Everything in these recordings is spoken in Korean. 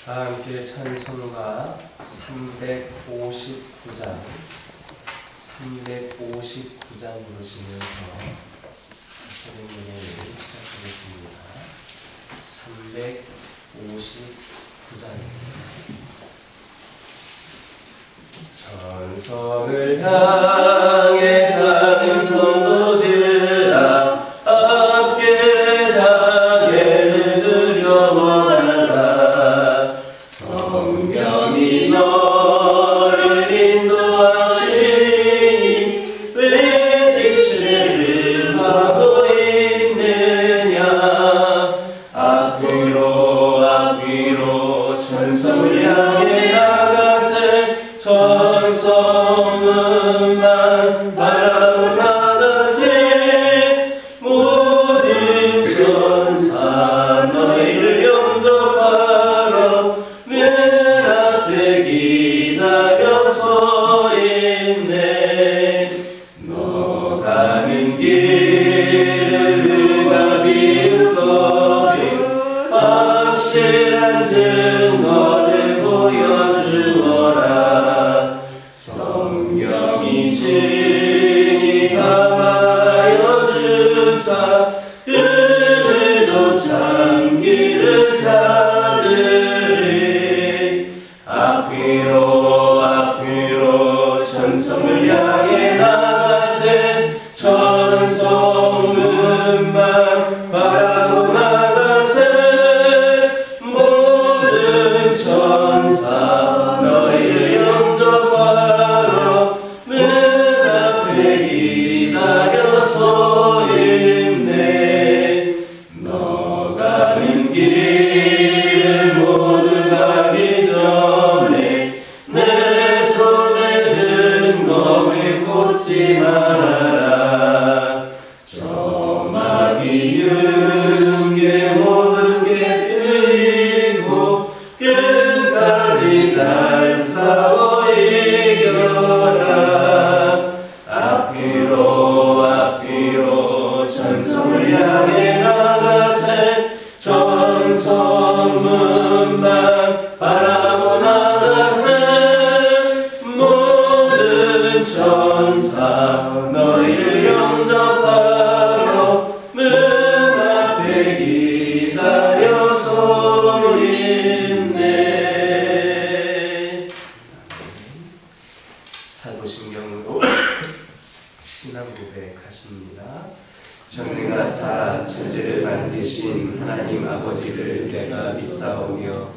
다 함께 찬송가 359장 부르시면서 찬송을 시작하겠습니다. 359장입니다. 천성을 향해 가는 성도들아, 함께 장애를 두려워하라. 성령이 너를 인도하시니 왜 지체를 하고 있느냐. 앞뒤로 천성을 향해 나가세. 천성문만 바라고 나가세. 모든 천사 너희를 영접하러 문 앞에 기다려 서 있네. 너 가는 길을 누가 비웃거리 확실한 증거를 보여주어라. 성령이 증인하여 주사 그들도 참 길을 찾으리. 앞뒤로 천성을 향해 나가세. 천성문만 바라고 나가세. 모든 천사 너희를 영접하러 문 앞에 기다려 서 있네. 너 가는 길을 모두 가기 전에 내 손에 든 검을 꽂지 말아라. 저마귀 윤계 모든 게 드리고 끝까지 잘 싸워 이겨라. 앞뒤로 천성을 향해 나가세. 천성문만 바라고 나가세. 모든 천사 너희를 영접하러 문 앞에 기다려 서 있네. 사도신경으로 신앙 고백하십니다. 전능하사 천지를 만드신 하나님 아버지를 내가 믿사오며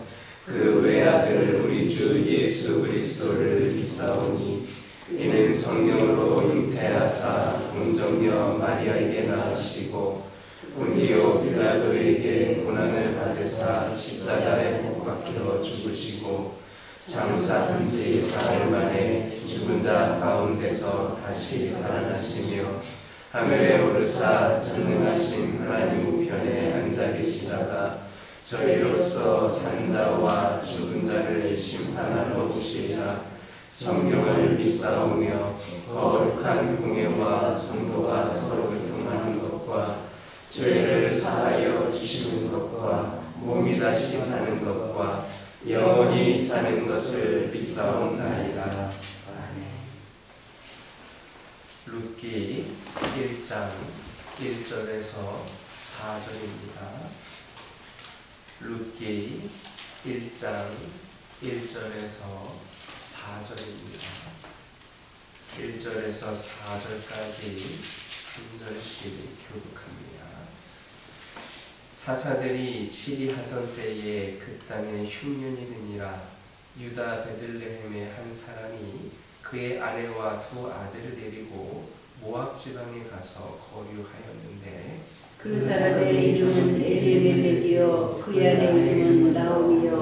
그 외아들 우리 주 예수 그리스도를 믿사오니 이는 성령으로 잉태하사 동정녀 마리아에게 낳으시고 본디오 빌라도에게 고난을 받으사 십자가에 못 박혀 죽으시고 장사한 지 사흘 만에 죽은 자 가운데서 다시 살아나시며 하늘에 오르사 전능하신 하나님 우편에 앉아 계시다가 저희로서 산 자와 죽은 자를 심판하러 오시자 성령을 믿사오며 거룩한 공예와 성도가 서로 교통하는 것과 죄를 사하여 주시는 것과 몸이 다시 사는 것과 영원히 사는 것을 믿사옵나이다. 아멘. 룻기 1장 1절에서 4절입니다. 룻기 1장 1절에서 4절입니다. 1절에서 4절까지 한 절씩 교독합니다. 사사들이 치리하던 때에 그 땅에 흉년이 드니라. 유다 베들레헴의 한 사람이 그의 아내와 두 아들을 데리고 모압 지방에 가서 거류하였는데 그 사람의 이름은 엘리멜렉이요 그의 아내 이름은 나오미요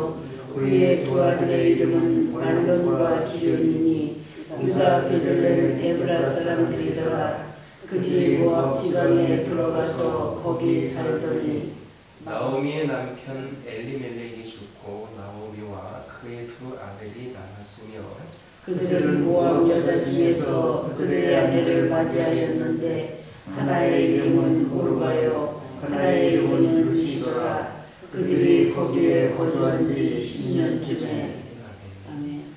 그의 두 아들의 이름은 말론과 기련이니 유다 베들레헴 에브라 사람들이더라. 그들이 모압 지방에 들어가서 거기 살더니 나오미의 남편 엘리멜렉이 죽고 나오미와 그의 두 아들이 남았으며 그들은 모압 여자 중에서 그들의 아내를 맞이하였는데 하나의 이름은 오르바요 하나의 이름은 루시더라. 그들이 거기에 그에 거주한 지 10년쯤에. 아멘.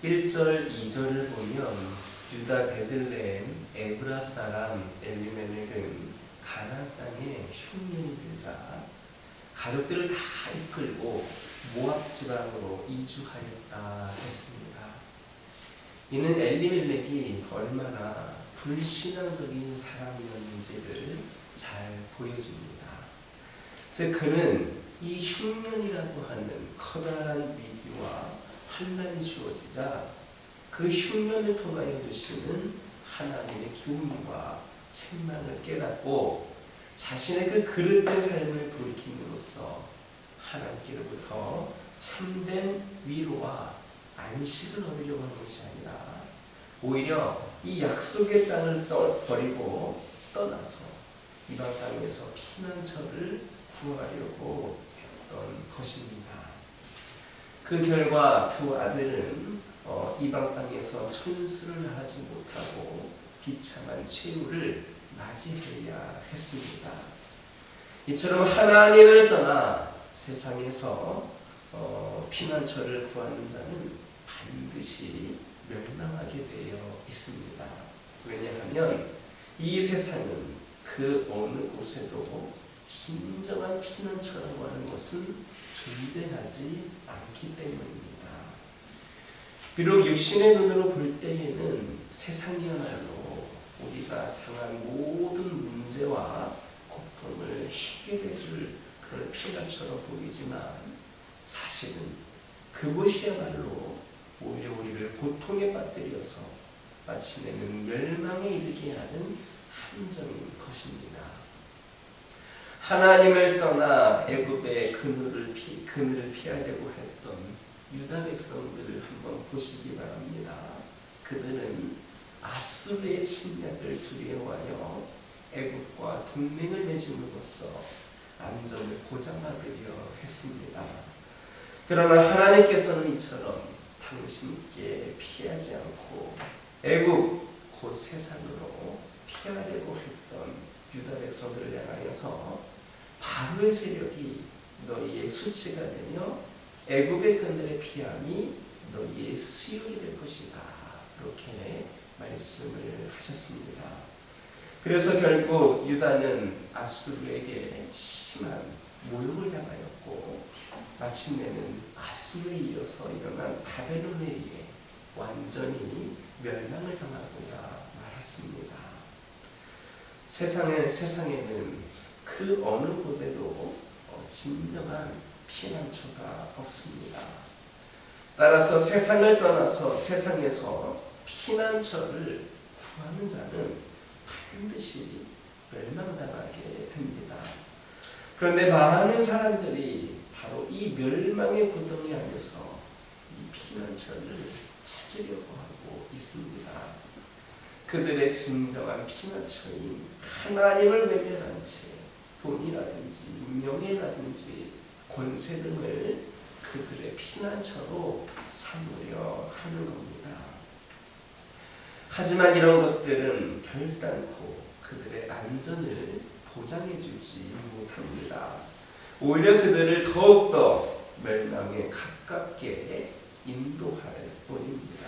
1절, 2절을 보면 유다 베들레헴 에브라 사람 엘리멜렉은 가나안 땅에 흉년이 들자 가족들을 다 이끌고 모압 지방으로 이주하였다 했습니다. 이는 엘리멜렉이 얼마나 불신앙적인 사람이었는지를 잘 보여줍니다. 즉 그는 이 흉년이라고 하는 커다란 위기와 환난이 주어지자 그 흉년을 통하여 주시는 하나님의 기운과 책망을 깨닫고 자신의 그 그릇된 삶을 돌이킴으로써 하나님께로부터 참된 위로와 안식을 얻으려고 하는 것이 아니라 오히려 이 약속의 땅을 버리고 떠나서 이방 땅에서 피난처를 구하려고 했던 것입니다. 그 결과 두 아들은 이방 땅에서 천수를 하지 못하고 비참한 최후를 맞이해야 했습니다. 이처럼 하나님을 떠나 세상에서 피난처를 구하는 자는 반드시 멸망하게 되어 있습니다. 왜냐하면 이 세상은 그 어느 곳에도 진정한 피난처라고 하는 것은 존재하지 않기 때문입니다. 비록 육신의 눈으로 볼 때에는 세상이야말로 우리가 당한 모든 문제와 고통을 해결해 줄 그런 피난처럼 보이지만 사실은 그곳이야말로 오히려 우리를 고통에 빠뜨려서 마침내는 멸망에 이르게 하는 함정인 것입니다. 하나님을 떠나 애굽의 그늘을 피하려고 했던 유다 백성들을 한번 보시기 바랍니다. 그들은 아수르의 침략을 두려워하여 애굽과 동맹을 맺음으로써 안전을 보장하려 했습니다. 그러나 하나님께서는 이처럼 당신께 피하지 않고 애굽 곧 세상으로 피하려고 했던 유다 백성들을 향하여서 바로의 세력이 너희의 수치가 되며 애굽의 그늘에 피함이 너희의 수욕이 될 것이다. 이렇게 말씀을 하셨습니다. 그래서 결국 유다는 아수르에게 심한 모욕을 당하였고 마침내는 아수르에 이어서 일어난 바벨론에 의해 완전히 멸망을 당하고야 말았습니다. 세상에는 그 어느 곳에도 진정한 피난처가 없습니다. 따라서 세상을 떠나서 세상에서 피난처를 구하는 자는 반드시 멸망당하게 됩니다. 그런데 많은 사람들이 바로 이 멸망의 구덩이 안에서 이 피난처를 찾으려고 하고 있습니다. 그들의 진정한 피난처인 하나님을 외면한 채 돈이라든지 명예라든지 권세 등을 그들의 피난처로 삼으려 하는 겁니다. 하지만 이런 것들은 결단코 그들의 안전을 보장해주지 못합니다. 오히려 그들을 더욱더 멸망에 가깝게 인도할 뿐입니다.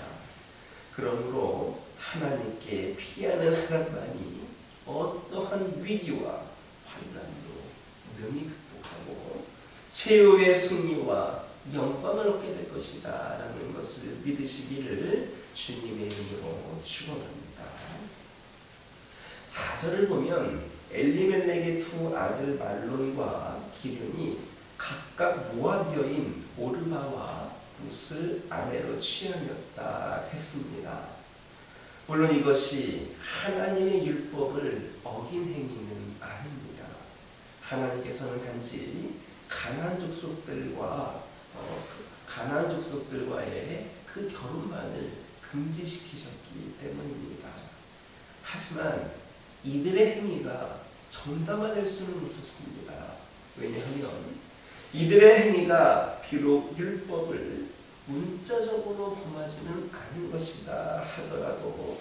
그러므로 하나님께 피하는 사람만이 어떠한 위기와 환난도 능히 극복하고 최후의 승리와 영광을 얻게 될 것이다 라는 것을 믿으시기를 주님의 이름으로 축원합니다. 4절을 보면 엘리멜렉의 두 아들 말론과 기륜이 각각 모압 여인 오르바와 룻을 아내로 취하였다 했습니다. 물론 이것이 하나님의 율법을 어긴 행위는 아닙니다. 하나님께서는 단지 가나안 족속들과의 그 결혼만을 금지시키셨기 때문입니다. 하지만 이들의 행위가 정당화될 수는 없었습니다. 왜냐하면 이들의 행위가 비록 율법을 문자적으로 범하지는 않은 것이다 하더라도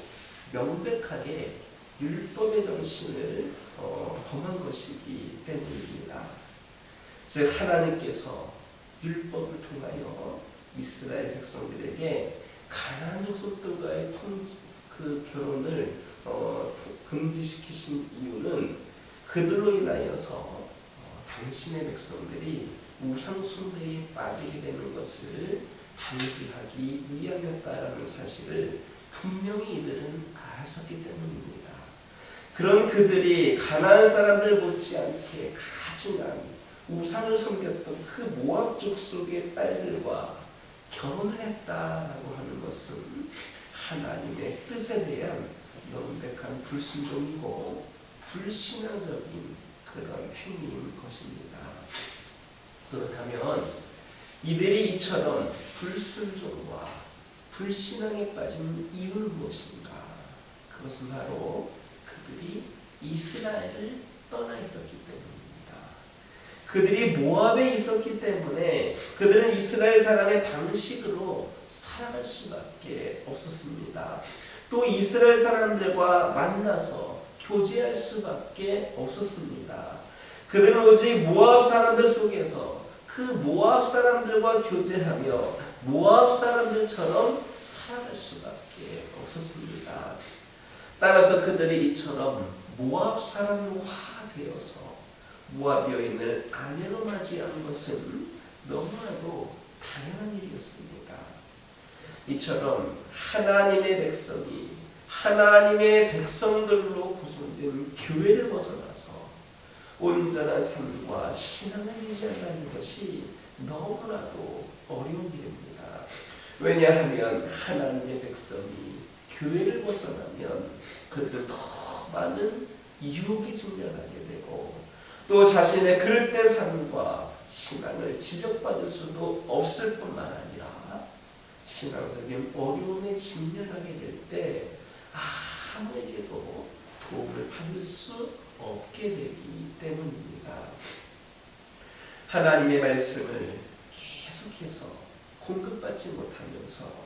명백하게 율법의 정신을 범한 것이기 때문입니다. 즉 하나님께서 율법을 통하여 이스라엘 백성들에게 가나안 족속들과의 그 결혼을 금지시키신 이유는 그들로 인하여서 당신의 백성들이 우상 숭배에 빠지게 되는 것을 방지하기 위함이었다라는 사실을 분명히 이들은 알았었기 때문입니다. 그런 그들이 가나안 사람들 못지않게 가증한 우상을 섬겼던 그 모압 족속의 딸들과 결혼을 했다라고 하는 것은 하나님의 뜻에 대한 명백한 불순종이고 불신앙적인 그런 행위인 것입니다. 그렇다면 이들이 이처럼 불순종과 불신앙에 빠진 이유는 무엇인가? 그것은 바로 그들이 이스라엘을 떠나 있었기 때문입니다. 그들이 모압에 있었기 때문에 그들은 이스라엘 사람의 방식으로 살아갈 수밖에 없었습니다. 또 이스라엘 사람들과 만나서 교제할 수밖에 없었습니다. 그들은 오직 모압 사람들 속에서 그 모압 사람들과 교제하며 모압 사람들처럼 살아갈 수밖에 없었습니다. 따라서 그들이 이처럼 모압 사람화 되어서 모압 여인을 아내로 맞이한 것은 너무나도 당연한 일이었습니다. 이처럼 하나님의 백성이 하나님의 백성들로 구성된 교회를 벗어나서 온전한 삶과 신앙을 유지한다는 것이 너무나도 어려운 일입니다. 왜냐하면 하나님의 백성이 교회를 벗어나면 그들은 더 많은 유혹에 직면하게 되고 또 자신의 그릇된 삶과 신앙을 지적받을 수도 없을 뿐만 아니라 신앙적인 어려움에 직면하게 될 때 아무에게도 도움을 받을 수 없게 되기 때문입니다. 하나님의 말씀을 계속해서 공급받지 못하면서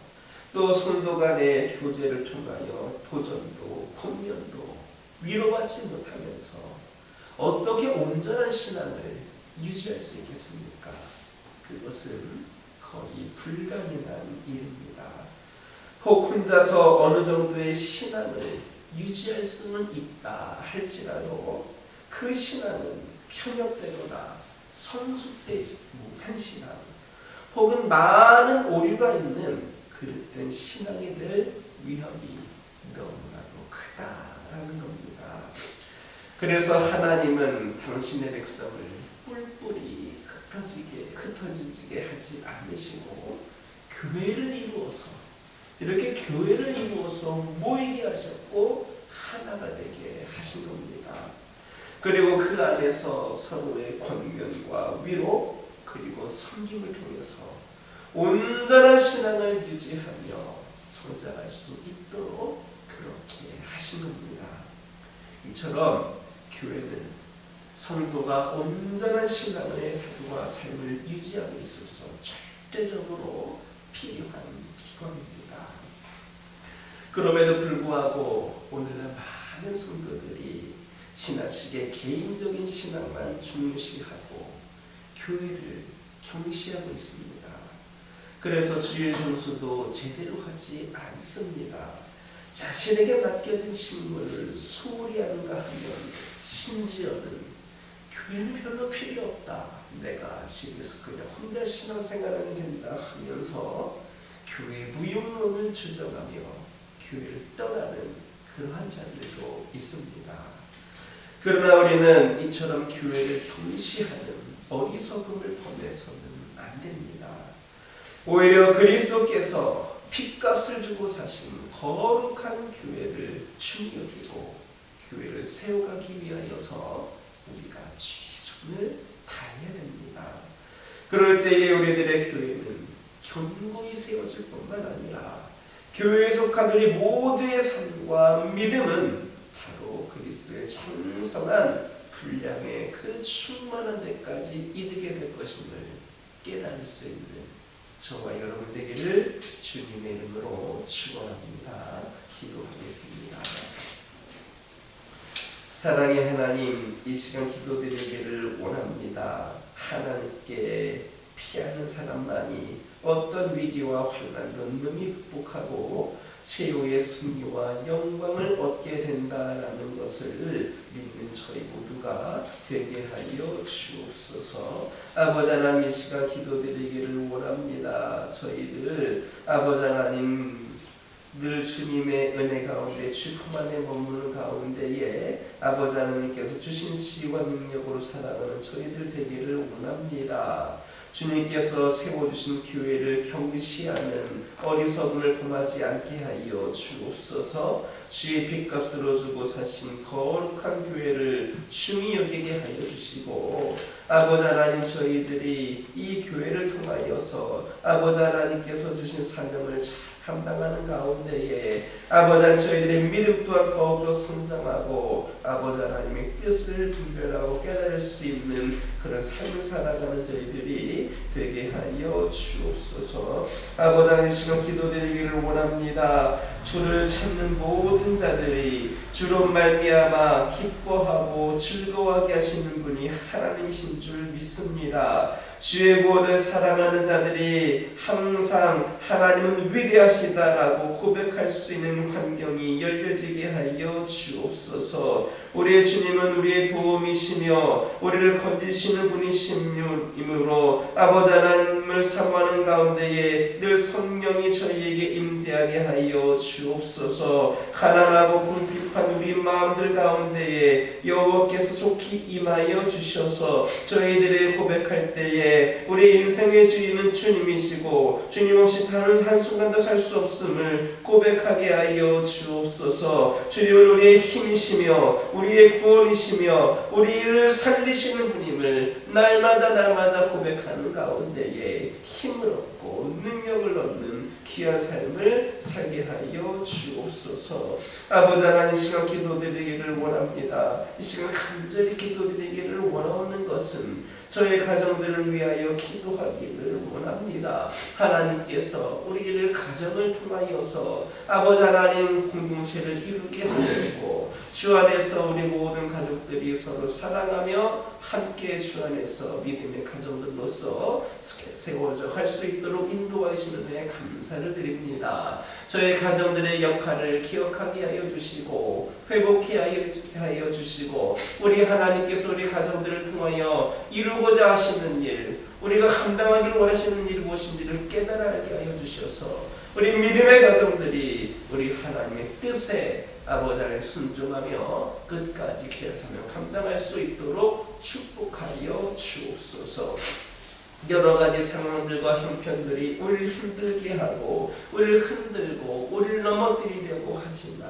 또 성도 간의 교제를 통하여 도전도 권면도 위로받지 못하면서 어떻게 온전한 신앙을 유지할 수 있겠습니까? 그것은 거의 불가능한 일입니다. 혹 혼자서 어느 정도의 신앙을 유지할 수는 있다 할지라도 그 신앙은 편협되거나 성숙되지 못한 신앙 혹은 많은 오류가 있는 그릇된 신앙에 될 위험이 너무나도 크다라는 겁니다. 그래서 하나님은 당신의 백성을 뿔뿔이 흩어지게 하지 않으시고 교회를 이루어서 이렇게 교회를 이루어서 모이게 하셨고 하나가 되게 하신 겁니다. 그리고 그 안에서 서로의 권면과 위로 그리고 섬김을 통해서 온전한 신앙을 유지하며 성장할 수 있도록 그렇게 하신 겁니다. 이처럼 교회는 성도가 온전한 신앙의 삶과 삶을 유지하고 있어서 절대적으로 필요한 기관입니다. 그럼에도 불구하고 오늘날 많은 성도들이 지나치게 개인적인 신앙만 중요시하고 교회를 경시하고 있습니다. 그래서 주일 성수도 제대로 하지 않습니다. 자신에게 맡겨진 직무를 소홀히 하는가 하면 심지어는 교회는 별로 필요 없다. 내가 집에서 그냥 혼자 신앙생활하면 된다 하면서 교회 무용론을 주장하며 교회를 떠나는 그러한 자들도 있습니다. 그러나 우리는 이처럼 교회를 경시하는 어리석음을 범해서는 안 됩니다. 오히려 그리스도께서 핏값을 주고 사신 거룩한 교회를 중요히고 교회를 세워가기 위하여서 우리가 최선을 다해야 됩니다. 그럴 때에 우리들의 교회는 견고히 세워질 뿐만 아니라 교회에 속한 우리 모두의 삶과 믿음은 바로 그리스도의 장성한 분량의 그 충만한 데까지 이르게 될 것임을 깨달을 수 있는 저와 여러분 되기를 주님의 이름으로 축원합니다. 기도하겠습니다. 사랑의 하나님, 이 시간 기도드리기를 원합니다. 하나님께 피하는 사람만이 어떤 위기와 환난도 능히 극복하고 최후의 승리와 영광을 얻게 된다라는 것을 믿는 저희 모두가 되게 하여 주옵소서. 아버지 하나님, 이 시간 기도드리기를 원합니다. 저희들 아버지 하나님 늘 주님의 은혜 가운데 주품 안에 머무는 가운데에 아버지 하나님께서 주신 지혜와 능력으로 살아가는 저희들 되기를 원합니다. 주님께서 세워주신 교회를 경시하는 어리석음을 범하지 않게 하여 주옵소서. 주의 핏값으로 주고 사신 거룩한 교회를 중히 여기게 하여 주시고 아버지 하나님, 저희들이 이 교회를 통하여서 아버지 하나님께서 주신 사명을 잘 감당하는 가운데에 아버지 하나님, 저희들의 믿음 또한 더욱더 성장하고 아버지 하나님의 뜻을 분별하고 깨달을 수 있는 그런 삶을 살아가는 저희들이 되게 하여 주옵소서. 아버지 하나님, 지금 기도드리기를 원합니다. 주를 찾는 모든 자들이 주로 말미암아 기뻐하고 즐거워하게 하시는 분이 하나님이신 줄 믿습니다. 주의 구원을 사랑하는 자들이 항상 하나님은 위대하시다라고 고백할 수 있는 환경이 열려지게 하여 주옵소서. 우리의 주님은 우리의 도움이시며 우리를 건지시는 분이시므로 아버지 하나님을 사모하는 가운데에 늘 성령이 저희에게 임재하게 하여 주옵소서. 가난하고 궁핍한 우리 마음들 가운데에 여호와께서 속히 임하여 주셔서 저희들의 고백할 때에 우리 인생의 주인은 주님이시고 주님 없이 다른 한순간도 살 수 없음을 고백하게 하여 주옵소서. 주님은 우리의 힘이시며 우리의 구원이시며 우리를 살리시는 분임을 날마다 고백하는 가운데에 힘을 얻고 능력을 얻는 귀한 삶을 살게 하여 주옵소서. 아버지 하나님, 이 시간 기도드리기를 원합니다. 이 시간 간절히 기도드리기를 원하는 것은 저의 가정들을 위하여 기도하기를 원합니다. 하나님께서 우리를 가정을 통하여서 아버지 하나님 공동체를 이루게 하시고 주 안에서 우리 모든 가족들이 서로 사랑하며 함께 주 안에서 믿음의 가정들로서 세워져 갈 수 있도록 인도하시는 데 감사를 드립니다. 저희 가정들의 역할을 기억하게 하여 주시고 회복케 하여 주시고 우리 하나님께서 우리 가정들을 통하여 이루고자 하시는 일, 우리가 감당하기를 원하시는 일이 무엇인지를 깨달게 하여 주셔서 우리 믿음의 가정들이 우리 하나님의 뜻에 아버지 안에 순종하며 끝까지 귀한 사명 감당할 수 있도록 축복하여 주옵소서. 여러 가지 상황들과 형편들이 우리를 힘들게 하고 우리를 흔들고 우리를 넘어뜨리려고 하지만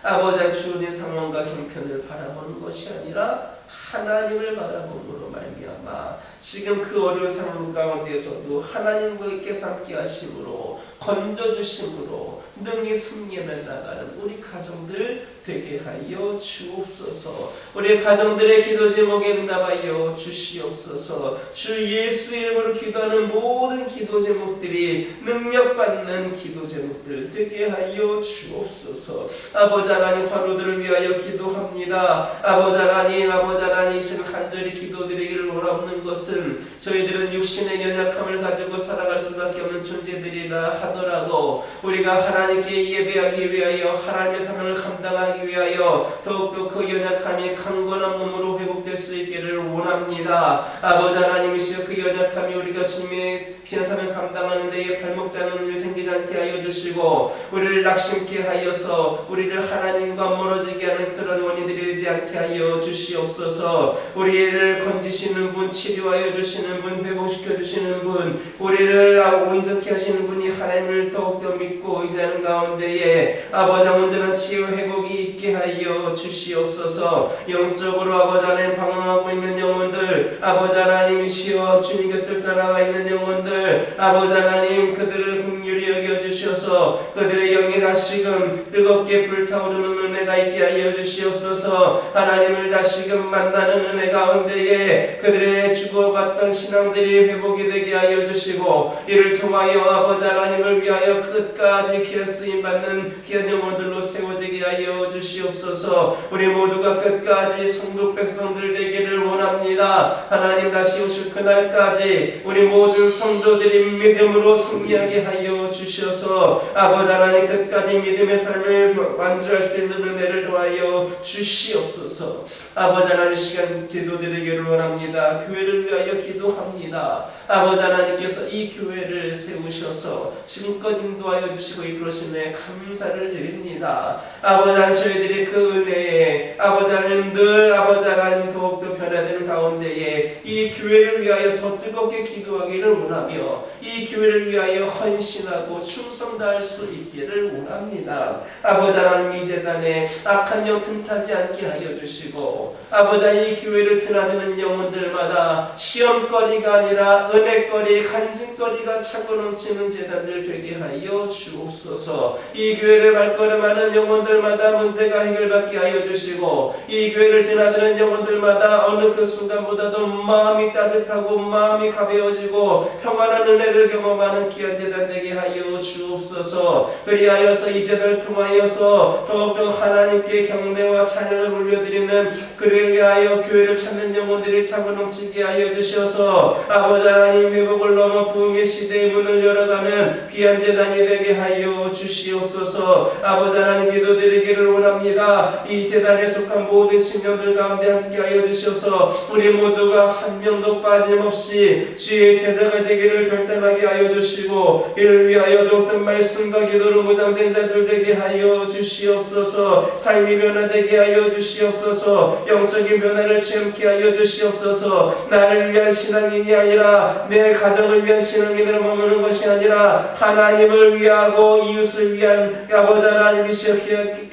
아버지 주님의 상황과 형편을 바라보는 것이 아니라 하나님을 바라봄으로 말미암아 지금 그 어려운 상황 가운데서도 하나님께서 함께 하심으로 건져주심으로 능히 승리해 나가는 우리 가정들 되게 하여 주옵소서. 우리 가정들의 기도 제목에 응답하여 주시옵소서. 주 예수 이름으로 기도하는 모든 기도 제목들이 능력받는 기도 제목들 되게 하여 주옵소서. 아버지 하나님, 화로들을 위하여 기도합니다. 아버지 하나님, 이 시간 간절히 기도드리기를 원하는 것은 저희들은 육신의 연약함을 가지고 살아갈 수밖에 없는 존재들이라 하더라도 우리가 하나님께 예배하기 위하여 하나님의 사명을 감당하기 위하여 더욱더 그 연약함이 강건한 몸으로 회복될 수 있기를 원합니다. 아버지 하나님이시여, 그 연약함이 우리가 주님의 귀한 사명 감당하는 데에 발목 잡는 일 생기지 않게 하여 주시고 우리를 낙심케 하여서 우리를 하나님과 멀어지게 하는 그런 원인들이 되지 않게 하여 주시옵소서. 우리를 건지시는 분, 치료하여 주시는 분, 회복시켜 주시는 분, 우리를 온전케 하시는 분이 하나님을 더욱더 믿고 의지하는 가운데에 아버지 온전한 치유 회복이 있게 하여 주시옵소서. 영적으로 아버지 하나님 방황하고 있는 영혼들, 아버지 하나님이시여 주님 곁을 떠나가 있는 영혼들, 아버지 하나님 그들을 긍휼히 여겨주시옵소서. 주시어서 그들의 영이 다시금 뜨겁게 불타오르는 은혜가 있게 하여 주시옵소서. 하나님을 다시금 만나는 은혜 가운데에 그들의 죽어갔던 신앙들이 회복이 되게 하여 주시고 이를 통하여 아버지 하나님을 위하여 끝까지 귀한 쓰임받는 귀한 영혼들로 세워지게 하여 주시옵소서. 우리 모두가 끝까지 천국 백성들 되기를 원합니다. 하나님 다시 오실 그날까지 우리 모두 성도들이 믿음으로 승리하게 하여 주셔서 아버지 하나님 끝까지 믿음의 삶을 완주할 수 있는 은혜를 더하여 주시옵소서. 아버지 하나님 시간 기도드리기를 원합니다. 교회를 위하여 기도합니다. 아버지 하나님께서 이 교회를 세우셔서 지금껏 인도하여 주시고 이끌으신 은혜에 감사를 드립니다. 아버지 하나님 저희들이 그 은혜에 아버지 하나님 늘 아버지 하나님 더욱더 변화되는 가운데에 이 교회를 위하여 더 뜨겁게 기도하기를 원하며 이 교회를 위하여 헌신하고 충성 다할 수 있기를 원합니다. 아버지 하나님 이 재단에 악한 영 틈타지 않게 하여 주시고 아버지 이 교회를 드나드는 영혼들마다 시험거리가 아니라 은혜거리 간증거리가 차고 넘치는 재단들 되게 하여 주옵소서. 이 교회를 발걸음하는 영혼들마다 문제가 해결받게 하여 주시고 이 교회를 드나드는 영혼들마다 어느 그 순간보다도 마음이 따뜻하고 마음이 가벼워지고 평안한 은혜를 경험하는 귀한 재단 되게 하여 주옵소서. 그리하여서 이 재단을 통하여서 더욱더 하나님께 경배와 찬양을 올려드리는 그를 위하여 교회를 찾는 영혼들이 차고 넘치게 하여 주셔서 아버지 하나님 회복을 넘어 부흥의 시대의 문을 열어가는 귀한 재단이 되게 하여 주시옵소서. 아버지 하나님 기도드리기를 원합니다. 이 재단에 속한 모든 신령들 가운데 함께 하여 주셔서 우리 모두가 한 명도 빠짐없이 주의 제자가 되기를 결단하게 하여 주시고 이를 위하여 더욱더 말씀과 기도로 무장된 자들 되게 하여 주시옵소서. 삶이 변화되게 하여 주시옵소서. 영적인 변화를 체험케 하여 주시옵소서. 나를 위한 신앙인이 아니라 내 가정을 위한 신앙인으로 머무는 것이 아니라 하나님을 위하고 이웃을 위한 아버지 하나님이시여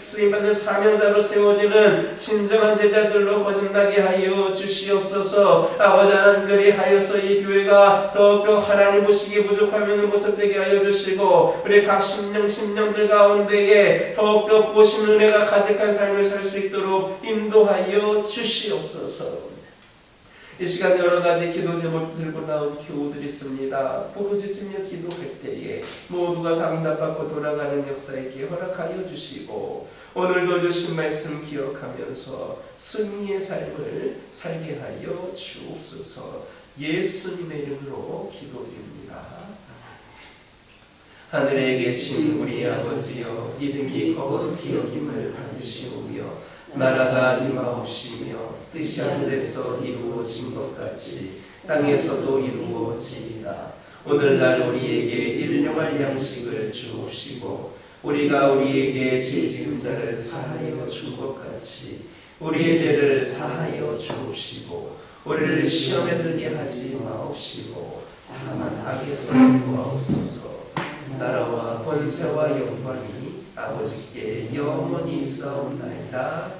쓰임받는 사명자로 세워지는 진정한 제자들로 거듭나게 하여 주시옵소서. 아버지 하나님 그리하여서 이 교회가 더욱더 하나님 보시기 부족하면 모습 되게 하여 주시고 우리 각 심령들 가운데에 더욱더 부으신 은혜가 가득한 삶을 살 수 있도록 인도하여 주시옵소서. 이 시간 여러 가지 기도 제목 들고 나온 교우들이 있습니다. 부르짖으며 기도할 때에 모두가 응답받고 돌아가는 역사 있게 허락하여 주시고 오늘도 주신 말씀 기억하면서 승리의 삶을 살게 하여 주옵소서. 예수님의 이름으로 기도드립니다. 하늘에 계신 우리 아버지여 이름이 거룩히 여김을 받으시오며 나라가 임하옵시며 뜻이 하늘에서 이루어진 것 같이 땅에서도 이루어지이다. 오늘날 우리에게 일용할 양식을 주옵시고 우리가 우리에게 죄 지은 자를 사하여 준 것 같이 우리의 죄를 사하여 주옵시고 우리를 시험에 들게 하지 마옵시고 다만 악에서 구하옵소서. 나라와 권세와 영광이 아버지께 영원히 있사옵나이다.